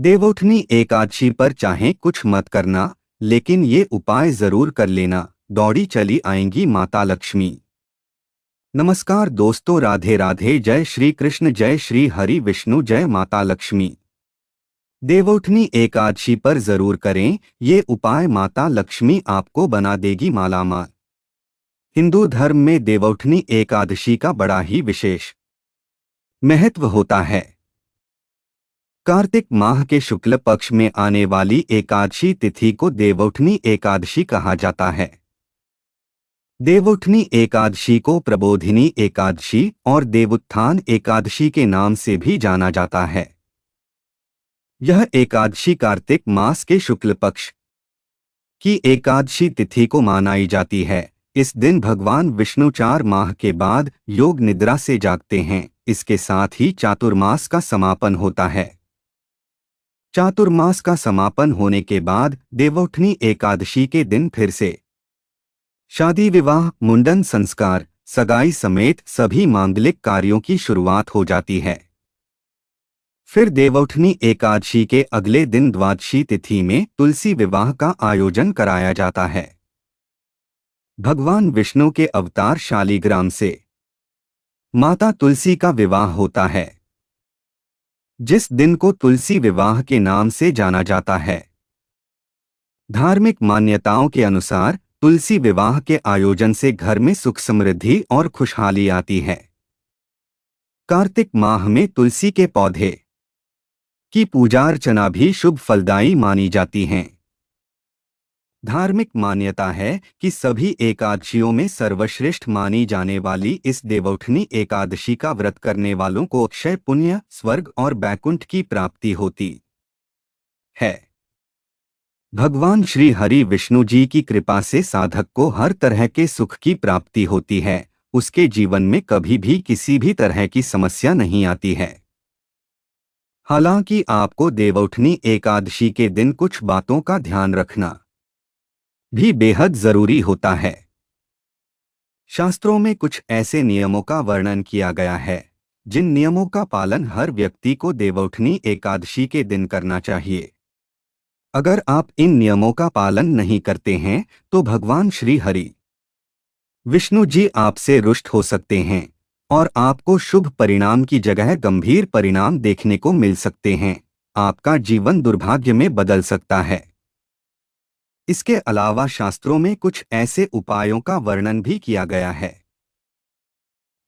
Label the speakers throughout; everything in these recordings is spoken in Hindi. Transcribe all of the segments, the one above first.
Speaker 1: देवउठनी एकादशी पर चाहे कुछ मत करना, लेकिन ये उपाय जरूर कर लेना, दौड़ी चली आएंगी माता लक्ष्मी। नमस्कार दोस्तों, राधे राधे, जय श्री कृष्ण, जय श्री हरि विष्णु, जय माता लक्ष्मी। देवउठनी एकादशी पर जरूर करें ये उपाय, माता लक्ष्मी आपको बना देगी मालामाल। हिंदू धर्म में देवउठनी एकादशी का बड़ा ही विशेष महत्व होता है। कार्तिक माह के शुक्ल पक्ष में आने वाली एकादशी तिथि को देवउठनी एकादशी कहा जाता है। देवउठनी एकादशी को प्रबोधिनी एकादशी और देवोत्थान एकादशी के नाम से भी जाना जाता है। यह एकादशी कार्तिक मास के शुक्ल पक्ष की एकादशी तिथि को मनाई जाती है। इस दिन भगवान विष्णु 4 माह के बाद योग निद्रा से जागते हैं। इसके साथ ही चातुर्मास का समापन होता है। चातुर्मास का समापन होने के बाद देवउठनी एकादशी के दिन फिर से शादी, विवाह, मुंडन संस्कार, सगाई समेत सभी मांगलिक कार्यों की शुरुआत हो जाती है। फिर देवउठनी एकादशी के अगले दिन द्वादशी तिथि में तुलसी विवाह का आयोजन कराया जाता है। भगवान विष्णु के अवतार शालिग्राम से माता तुलसी का विवाह होता है, जिस दिन को तुलसी विवाह के नाम से जाना जाता है। धार्मिक मान्यताओं के अनुसार तुलसी विवाह के आयोजन से घर में सुख समृद्धि और खुशहाली आती है। कार्तिक माह में तुलसी के पौधे की पूजा अर्चना भी शुभ फलदायी मानी जाती हैं। धार्मिक मान्यता है कि सभी एकादशियों में सर्वश्रेष्ठ मानी जाने वाली इस देवउठनी एकादशी का व्रत करने वालों को अक्षय पुण्य, स्वर्ग और बैकुंठ की प्राप्ति होती है। भगवान श्री हरि विष्णु जी की कृपा से साधक को हर तरह के सुख की प्राप्ति होती है। उसके जीवन में कभी भी किसी भी तरह की समस्या नहीं आती है। हालांकि आपको देवउठनी एकादशी के दिन कुछ बातों का ध्यान रखना भी बेहद जरूरी होता है। शास्त्रों में कुछ ऐसे नियमों का वर्णन किया गया है जिन नियमों का पालन हर व्यक्ति को देवउठनी एकादशी के दिन करना चाहिए। अगर आप इन नियमों का पालन नहीं करते हैं तो भगवान श्री हरि विष्णु जी आपसे रुष्ट हो सकते हैं और आपको शुभ परिणाम की जगह गंभीर परिणाम देखने को मिल सकते हैं। आपका जीवन दुर्भाग्य में बदल सकता है। इसके अलावा शास्त्रों में कुछ ऐसे उपायों का वर्णन भी किया गया है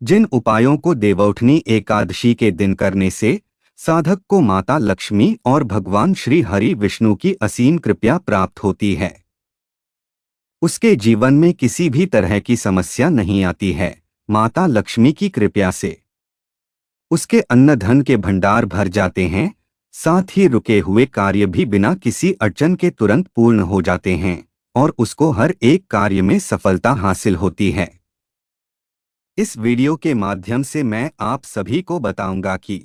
Speaker 1: जिन उपायों को देवउठनी एकादशी के दिन करने से साधक को माता लक्ष्मी और भगवान श्री हरि विष्णु की असीम कृपा प्राप्त होती है। उसके जीवन में किसी भी तरह की समस्या नहीं आती है। माता लक्ष्मी की कृपा से उसके अन्न धन के भंडार भर जाते हैं। साथ ही रुके हुए कार्य भी बिना किसी अड़चन के तुरंत पूर्ण हो जाते हैं और उसको हर एक कार्य में सफलता हासिल होती है। इस वीडियो के माध्यम से मैं आप सभी को बताऊंगा कि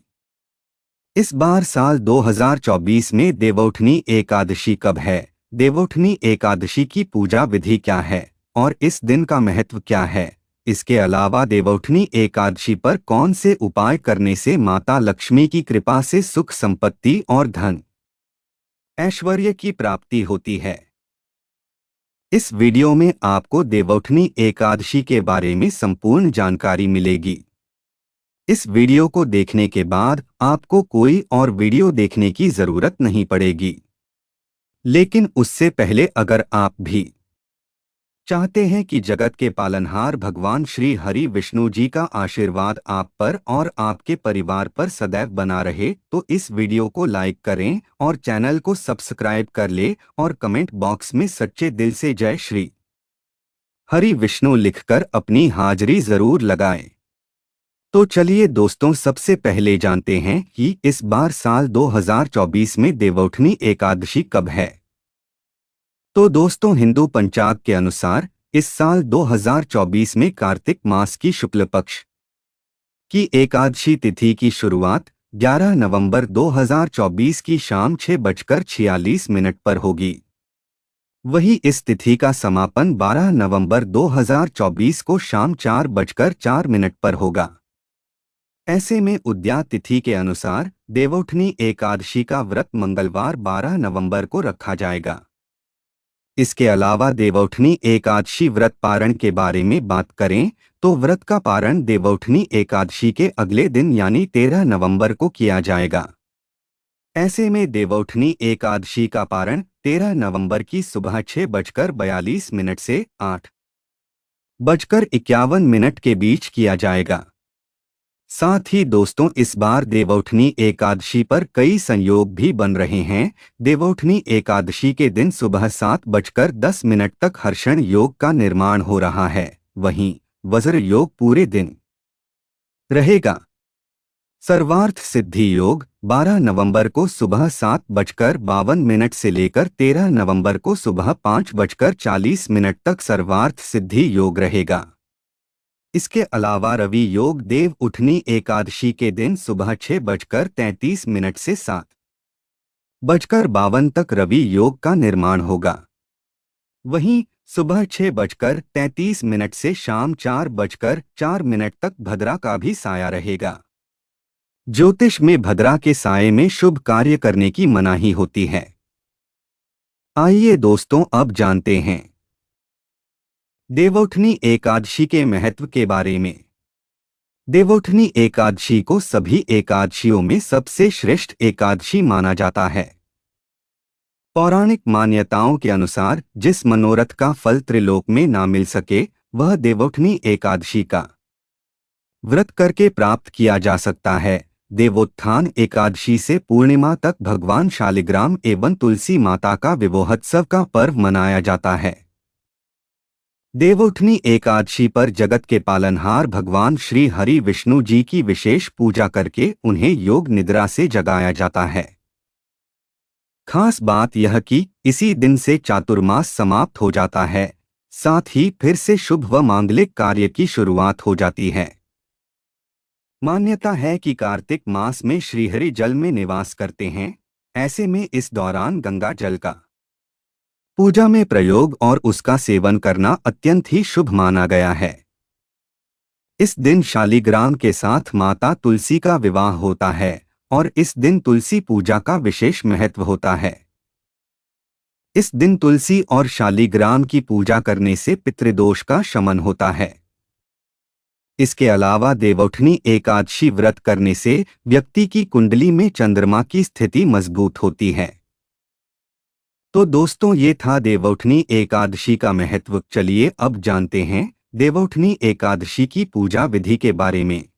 Speaker 1: इस बार साल 2024 में देवउठनी एकादशी कब है, देवउठनी एकादशी की पूजा विधि क्या है और इस दिन का महत्व क्या है। इसके अलावा देवउठनी एकादशी पर कौन से उपाय करने से माता लक्ष्मी की कृपा से सुख संपत्ति और धन ऐश्वर्य की प्राप्ति होती है। इस वीडियो में आपको देवउठनी एकादशी के बारे में संपूर्ण जानकारी मिलेगी। इस वीडियो को देखने के बाद आपको कोई और वीडियो देखने की जरूरत नहीं पड़ेगी। लेकिन उससे पहले अगर आप भी चाहते हैं कि जगत के पालनहार भगवान श्री हरि विष्णु जी का आशीर्वाद आप पर और आपके परिवार पर सदैव बना रहे तो इस वीडियो को लाइक करें और चैनल को सब्सक्राइब कर ले और कमेंट बॉक्स में सच्चे दिल से जय श्री हरि विष्णु लिखकर अपनी हाजिरी जरूर लगाएं। तो चलिए दोस्तों, सबसे पहले जानते हैं कि इस बार साल 2024 में देवउठनी एकादशी कब है। तो दोस्तों, हिंदू पंचांग के अनुसार इस साल 2024 में कार्तिक मास की शुक्ल पक्ष की एकादशी तिथि की शुरुआत 11 नवंबर 2024 की शाम 6:46 पर होगी। वहीं इस तिथि का समापन 12 नवंबर 2024 को शाम 4:04 पर होगा। ऐसे में उद्या तिथि के अनुसार देवउठनी एकादशी का व्रत मंगलवार 12 नवंबर को रखा जाएगा। इसके अलावा देवउठनी एकादशी व्रत पारण के बारे में बात करें तो व्रत का पारण देवउठनी एकादशी के अगले दिन यानी 13 नवंबर को किया जाएगा। ऐसे में देवउठनी एकादशी का पारण 13 नवंबर की सुबह 6:42 से 8:51 के बीच किया जाएगा। साथ ही दोस्तों, इस बार देवउठनी एकादशी पर कई संयोग भी बन रहे हैं। देवउठनी एकादशी के दिन सुबह 7:10 तक हर्षण योग का निर्माण हो रहा है। वहीं वज्र योग पूरे दिन रहेगा। सर्वार्थ सिद्धि योग 12 नवंबर को सुबह 7:52 से लेकर 13 नवंबर को सुबह 5:40 तक सर्वार्थ सिद्धि योग रहेगा। इसके अलावा रवि योग देव उठनी एकादशी के दिन सुबह 6:33 से 7:52 तक रवि योग का निर्माण होगा। वहीं सुबह 6:33 से शाम 4:04 तक भद्रा का भी साया रहेगा। ज्योतिष में भद्रा के साये में शुभ कार्य करने की मनाही होती है। आइए दोस्तों, अब जानते हैं देवउठनी एकादशी के महत्व के बारे में। देवउठनी एकादशी को सभी एकादशियों में सबसे श्रेष्ठ एकादशी माना जाता है। पौराणिक मान्यताओं के अनुसार जिस मनोरथ का फल त्रिलोक में ना मिल सके वह देवउठनी एकादशी का व्रत करके प्राप्त किया जा सकता है। देवोत्थान एकादशी से पूर्णिमा तक भगवान शालिग्राम एवं तुलसी माता का विवाहोत्सव का पर्व मनाया जाता है। देवउठनी एकादशी पर जगत के पालनहार भगवान श्री हरि विष्णु जी की विशेष पूजा करके उन्हें योग निद्रा से जगाया जाता है। खास बात यह कि इसी दिन से चातुर्मास समाप्त हो जाता है, साथ ही फिर से शुभ व मांगलिक कार्य की शुरुआत हो जाती है। मान्यता है कि कार्तिक मास में श्रीहरि जल में निवास करते हैं। ऐसे में इस दौरान गंगा जल का पूजा में प्रयोग और उसका सेवन करना अत्यंत ही शुभ माना गया है। इस दिन शालिग्राम के साथ माता तुलसी का विवाह होता है और इस दिन तुलसी पूजा का विशेष महत्व होता है। इस दिन तुलसी और शालिग्राम की पूजा करने से पितृदोष का शमन होता है। इसके अलावा देवउठनी एकादशी व्रत करने से व्यक्ति की कुंडली में चंद्रमा की स्थिति मजबूत होती है। तो दोस्तों, ये था देवउठनी एकादशी का महत्व। चलिए अब जानते हैं देवउठनी एकादशी की पूजा विधि के बारे में।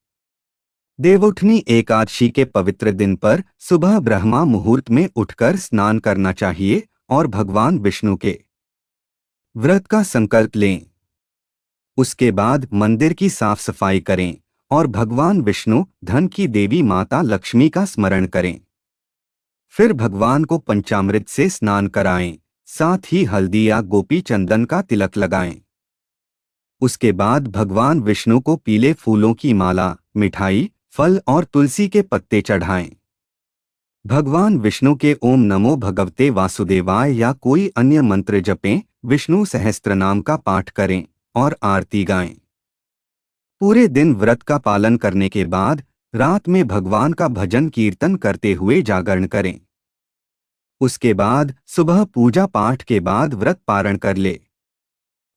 Speaker 1: देवउठनी एकादशी के पवित्र दिन पर सुबह ब्रह्मा मुहूर्त में उठकर स्नान करना चाहिए और भगवान विष्णु के व्रत का संकल्प लें। उसके बाद मंदिर की साफ सफाई करें और भगवान विष्णु, धन की देवी माता लक्ष्मी का स्मरण करें। फिर भगवान को पंचामृत से स्नान कराएं, साथ ही हल्दी या गोपी चंदन का तिलक लगाएं। उसके बाद भगवान विष्णु को पीले फूलों की माला, मिठाई, फल और तुलसी के पत्ते चढ़ाएं। भगवान विष्णु के ओम नमो भगवते वासुदेवाय या कोई अन्य मंत्र जपें, विष्णु सहस्त्रनाम का पाठ करें और आरती गाएं। पूरे दिन व्रत का पालन करने के बाद रात में भगवान का भजन कीर्तन करते हुए जागरण करें। उसके बाद सुबह पूजा पाठ के बाद व्रत पारण कर ले।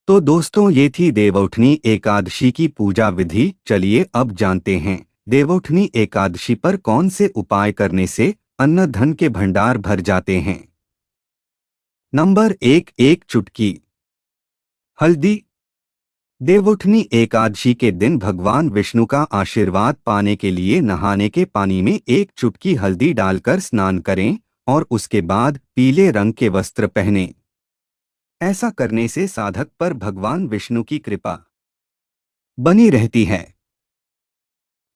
Speaker 1: तो दोस्तों, ये थी देवउठनी एकादशी की पूजा विधि। चलिए अब जानते हैं देवउठनी एकादशी पर कौन से उपाय करने से अन्न धन के भंडार भर जाते हैं। नंबर 1, 1 चुटकी हल्दी। देवउठनी एकादशी के दिन भगवान विष्णु का आशीर्वाद पाने के लिए नहाने के पानी में 1 चुटकी हल्दी डालकर स्नान करें और उसके बाद पीले रंग के वस्त्र पहनें। ऐसा करने से साधक पर भगवान विष्णु की कृपा बनी रहती है।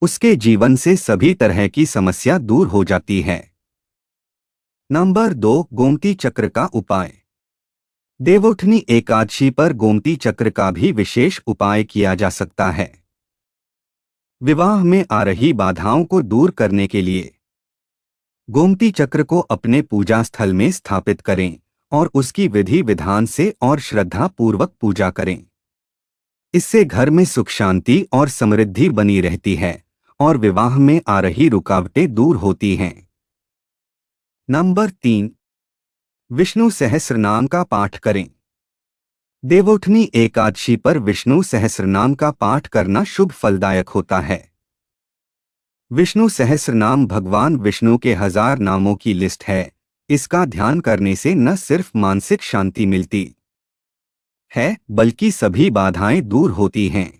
Speaker 1: उसके जीवन से सभी तरह की समस्या दूर हो जाती है। नंबर 2, गोमती चक्र का उपाय। देवउठनी एकादशी पर गोमती चक्र का भी विशेष उपाय किया जा सकता है। विवाह में आ रही बाधाओं को दूर करने के लिए गोमती चक्र को अपने पूजा स्थल में स्थापित करें और उसकी विधि विधान से और श्रद्धा पूर्वक पूजा करें। इससे घर में सुख शांति और समृद्धि बनी रहती है और विवाह में आ रही रुकावटें दूर होती हैं। नंबर 3, विष्णु सहस्रनाम का पाठ करें। देवोठनी एकादशी पर विष्णु सहस्रनाम का पाठ करना शुभ फलदायक होता है। विष्णु सहस्रनाम भगवान विष्णु के 1000 नामों की लिस्ट है। इसका ध्यान करने से न सिर्फ मानसिक शांति मिलती है बल्कि सभी बाधाएं दूर होती हैं।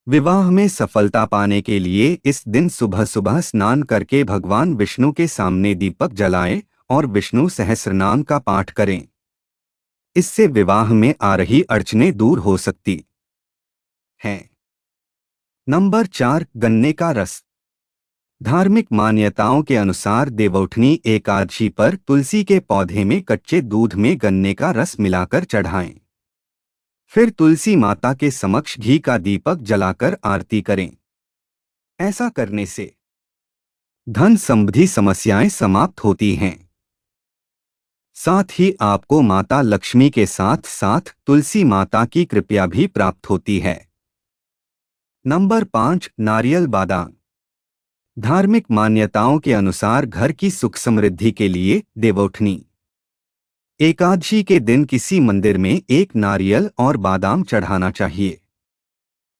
Speaker 1: विवाह में सफलता पाने के लिए इस दिन सुबह सुबह स्नान करके भगवान विष्णु के सामने दीपक जलाएं और विष्णु सहस्रनाम का पाठ करें। इससे विवाह में आ रही अड़चनें दूर हो सकती हैं। नंबर 4, गन्ने का रस। धार्मिक मान्यताओं के अनुसार देवउठनी एकादशी पर तुलसी के पौधे में कच्चे दूध में गन्ने का रस मिलाकर चढ़ाएं। फिर तुलसी माता के समक्ष घी का दीपक जलाकर आरती करें। ऐसा करने से धन संबंधी समस्याएं समाप्त होती हैं। साथ ही आपको माता लक्ष्मी के साथ साथ तुलसी माता की कृपा भी प्राप्त होती है। नंबर 5, नारियल बादाम। धार्मिक मान्यताओं के अनुसार घर की सुख समृद्धि के लिए देवउठनी एकादशी के दिन किसी मंदिर में एक नारियल और बादाम चढ़ाना चाहिए।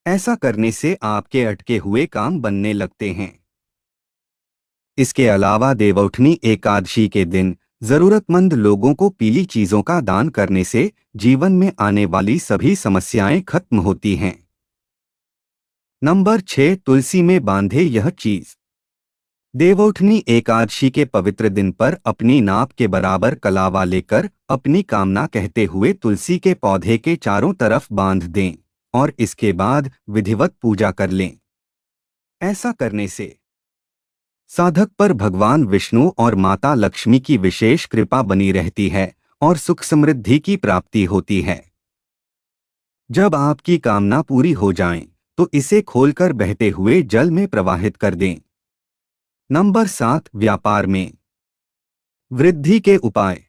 Speaker 1: ऐसा करने से आपके अटके हुए काम बनने लगते हैं। इसके अलावा देवउठनी एकादशी के दिन जरूरतमंद लोगों को पीली चीजों का दान करने से जीवन में आने वाली सभी समस्याएं खत्म होती हैं। नंबर 6, तुलसी में बांधे यह चीज। देवउठनी एकादशी के पवित्र दिन पर अपनी नाप के बराबर कलावा लेकर अपनी कामना कहते हुए तुलसी के पौधे के चारों तरफ बांध दें और इसके बाद विधिवत पूजा कर लें। ऐसा करने से साधक पर भगवान विष्णु और माता लक्ष्मी की विशेष कृपा बनी रहती है और सुख समृद्धि की प्राप्ति होती है। जब आपकी कामना पूरी हो जाए तो इसे खोलकर बहते हुए जल में प्रवाहित कर दें। नंबर 7, व्यापार में वृद्धि के उपाय।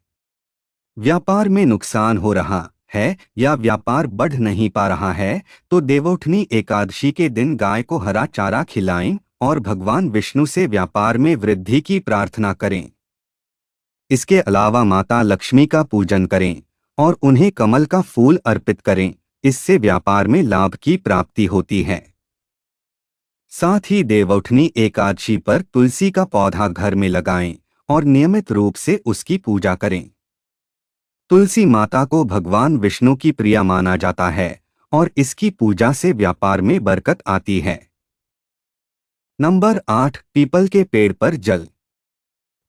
Speaker 1: व्यापार में नुकसान हो रहा है या व्यापार बढ़ नहीं पा रहा है तो देवउठनी एकादशी के दिन गाय को हरा चारा खिलाएं और भगवान विष्णु से व्यापार में वृद्धि की प्रार्थना करें। इसके अलावा माता लक्ष्मी का पूजन करें और उन्हें कमल का फूल अर्पित करें। इससे व्यापार में लाभ की प्राप्ति होती है। साथ ही देवउठनी एकादशी पर तुलसी का पौधा घर में लगाएं और नियमित रूप से उसकी पूजा करें। तुलसी माता को भगवान विष्णु की प्रिय माना जाता है और इसकी पूजा से व्यापार में बरकत आती है। नंबर 8, पीपल के पेड़ पर जल।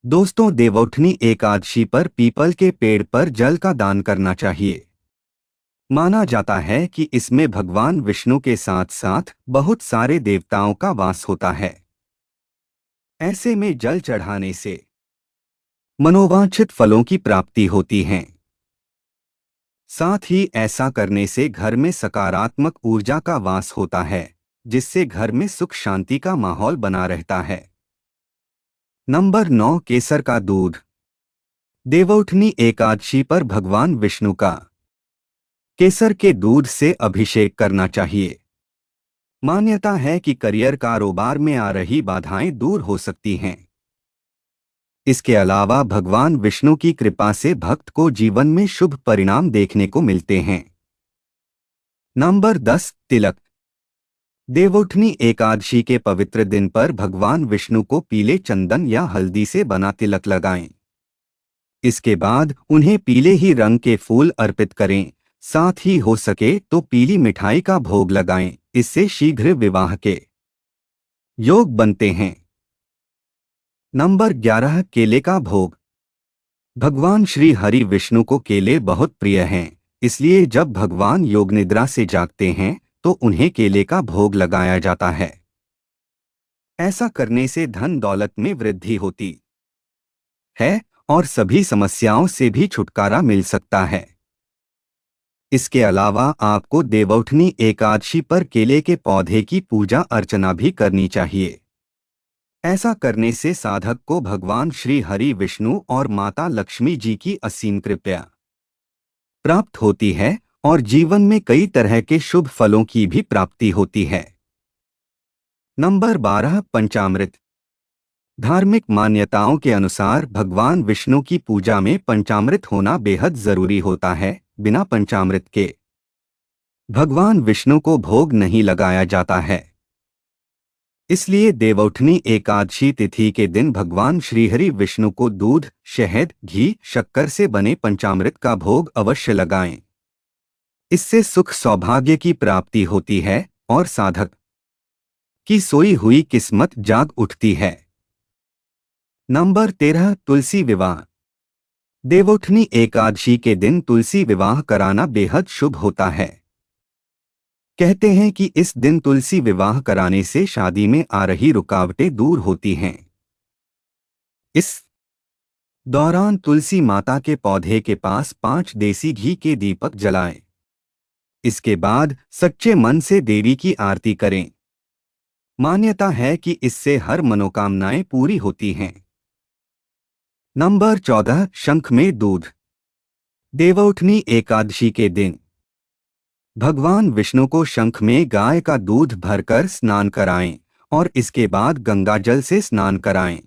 Speaker 1: दोस्तों, देवउठनी एकादशी पर पीपल के पेड़ पर जल का दान करना चाहिए। माना जाता है कि इसमें भगवान विष्णु के साथ साथ बहुत सारे देवताओं का वास होता है। ऐसे में जल चढ़ाने से मनोवांछित फलों की प्राप्ति होती है। साथ ही ऐसा करने से घर में सकारात्मक ऊर्जा का वास होता है जिससे घर में सुख शांति का माहौल बना रहता है। नंबर 9, केसर का दूध। देवउठनी एकादशी पर भगवान विष्णु का केसर के दूध से अभिषेक करना चाहिए। मान्यता है कि करियर कारोबार में आ रही बाधाएं दूर हो सकती हैं। इसके अलावा भगवान विष्णु की कृपा से भक्त को जीवन में शुभ परिणाम देखने को मिलते हैं। नंबर 10, तिलक। देवउठनी एकादशी के पवित्र दिन पर भगवान विष्णु को पीले चंदन या हल्दी से बना तिलक लगाएं। इसके बाद उन्हें पीले ही रंग के फूल अर्पित करें। साथ ही हो सके तो पीली मिठाई का भोग लगाएं। इससे शीघ्र विवाह के योग बनते हैं। नंबर 11, केले का भोग। भगवान श्री हरि विष्णु को केले बहुत प्रिय हैं, इसलिए जब भगवान योग निद्रा से जागते हैं तो उन्हें केले का भोग लगाया जाता है। ऐसा करने से धन दौलत में वृद्धि होती है और सभी समस्याओं से भी छुटकारा मिल सकता है। इसके अलावा आपको देवउठनी एकादशी पर केले के पौधे की पूजा अर्चना भी करनी चाहिए। ऐसा करने से साधक को भगवान श्री हरि विष्णु और माता लक्ष्मी जी की असीम कृपा प्राप्त होती है और जीवन में कई तरह के शुभ फलों की भी प्राप्ति होती है। नंबर 12 पंचामृत। धार्मिक मान्यताओं के अनुसार भगवान विष्णु की पूजा में पंचामृत होना बेहद जरूरी होता है। बिना पंचामृत के भगवान विष्णु को भोग नहीं लगाया जाता है। इसलिए देवउठनी एकादशी तिथि के दिन भगवान श्रीहरि विष्णु को दूध, शहद, घी, शक्कर से बने पंचामृत का भोग अवश्य लगाएं। इससे सुख सौभाग्य की प्राप्ति होती है और साधक की सोई हुई किस्मत जाग उठती है। नंबर 13 तुलसी विवाह। देवउठनी एकादशी के दिन तुलसी विवाह कराना बेहद शुभ होता है। कहते हैं कि इस दिन तुलसी विवाह कराने से शादी में आ रही रुकावटें दूर होती हैं। इस दौरान तुलसी माता के पौधे के पास 5 देसी घी के दीपक जलाएं। इसके बाद सच्चे मन से देवी की आरती करें। मान्यता है कि इससे हर मनोकामनाएं पूरी होती हैं। नंबर 14 शंख में दूध। देवउठनी एकादशी के दिन भगवान विष्णु को शंख में गाय का दूध भरकर स्नान कराएं और इसके बाद गंगाजल से स्नान कराएं।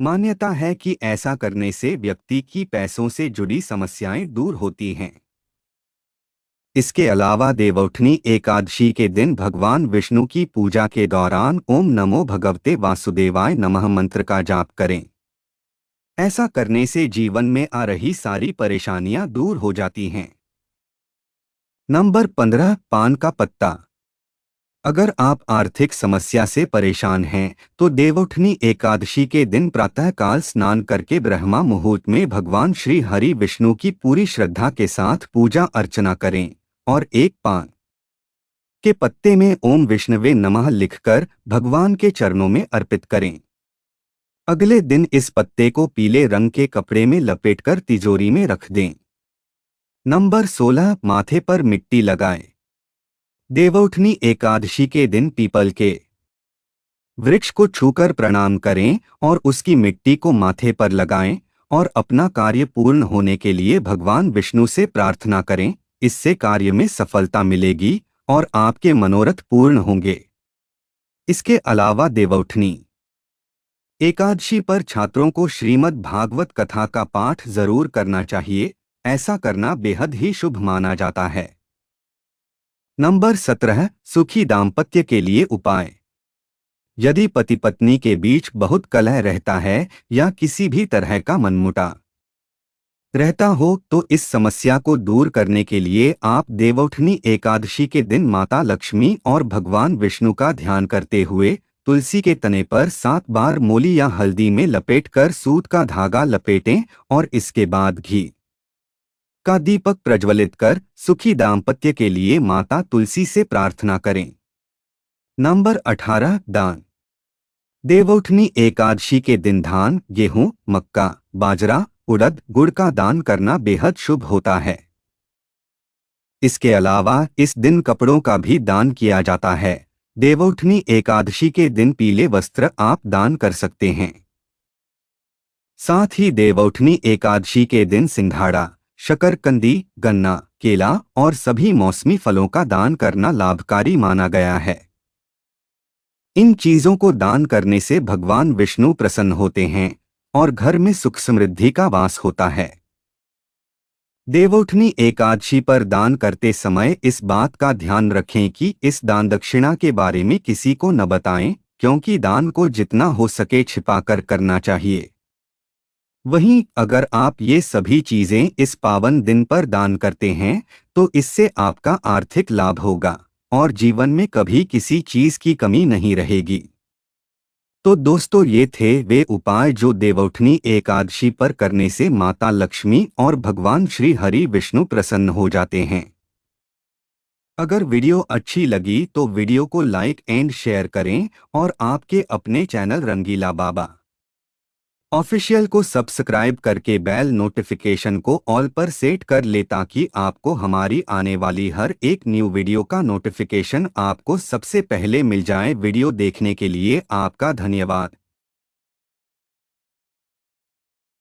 Speaker 1: मान्यता है कि ऐसा करने से व्यक्ति की पैसों से जुड़ी समस्याएं दूर होती हैं। इसके अलावा देवउठनी एकादशी के दिन भगवान विष्णु की पूजा के दौरान ओम नमो भगवते वासुदेवाय नमः मंत्र का जाप करें। ऐसा करने से जीवन में आ रही सारी परेशानियां दूर हो जाती हैं। नंबर 15 पान का पत्ता। अगर आप आर्थिक समस्या से परेशान हैं तो देवउठनी एकादशी के दिन प्रातःकाल स्नान करके ब्रह्मा मुहूर्त में भगवान श्री हरि विष्णु की पूरी श्रद्धा के साथ पूजा अर्चना करें और एक पान के पत्ते में ओम विष्णवे नमः लिखकर भगवान के चरणों में अर्पित करें। अगले दिन इस पत्ते को पीले रंग के कपड़े में लपेटकर तिजोरी में रख दें। नंबर 16 माथे पर मिट्टी लगाएं। देवउठनी एकादशी के दिन पीपल के वृक्ष को छूकर प्रणाम करें और उसकी मिट्टी को माथे पर लगाएं और अपना कार्य पूर्ण होने के लिए भगवान विष्णु से प्रार्थना करें। इससे कार्य में सफलता मिलेगी और आपके मनोरथ पूर्ण होंगे। इसके अलावा देवउठनी एकादशी पर छात्रों को श्रीमद् भागवत कथा का पाठ जरूर करना चाहिए। ऐसा करना बेहद ही शुभ माना जाता है। नंबर 17 सुखी दाम्पत्य के लिए उपाय। यदि पति पत्नी के बीच बहुत कलह रहता है या किसी भी तरह का मनमुटाव रहता हो तो इस समस्या को दूर करने के लिए आप देवउठनी एकादशी के दिन माता लक्ष्मी और भगवान विष्णु का ध्यान करते हुए तुलसी के तने पर 7 बार मोली या हल्दी में लपेटकर सूत का धागा लपेटें और इसके बाद घी का दीपक प्रज्वलित कर सुखी दाम्पत्य के लिए माता तुलसी से प्रार्थना करें। नंबर 18 दान। देवउठनी एकादशी के दिन धान, गेहूं, मक्का, बाजरा, उड़द, गुड़ का दान करना बेहद शुभ होता है। इसके अलावा इस दिन कपड़ों का भी दान किया जाता है। देवउठनी एकादशी के दिन पीले वस्त्र आप दान कर सकते हैं। साथ ही देवउठनी एकादशी के दिन सिंघाड़ा, शकरकंदी, गन्ना, केला और सभी मौसमी फलों का दान करना लाभकारी माना गया है। इन चीजों को दान करने से भगवान विष्णु प्रसन्न होते हैं और घर में सुख समृद्धि का वास होता है। देवउठनी एकादशी पर दान करते समय इस बात का ध्यान रखें कि इस दान दक्षिणा के बारे में किसी को न बताएं, क्योंकि दान को जितना हो सके छिपाकर करना चाहिए। वहीं अगर आप ये सभी चीजें इस पावन दिन पर दान करते हैं तो इससे आपका आर्थिक लाभ होगा और जीवन में कभी किसी चीज की कमी नहीं रहेगी। तो दोस्तों, ये थे वे उपाय जो देवउठनी एकादशी पर करने से माता लक्ष्मी और भगवान श्री हरि विष्णु प्रसन्न हो जाते हैं। अगर वीडियो अच्छी लगी तो वीडियो को लाइक एंड शेयर करें और आपके अपने चैनल रंगीला बाबा ऑफिशियल को सब्सक्राइब करके बेल नोटिफिकेशन को ऑल पर सेट कर ले ताकि आपको हमारी आने वाली हर एक न्यू वीडियो का नोटिफिकेशन आपको सबसे पहले मिल जाए। वीडियो देखने के लिए आपका धन्यवाद।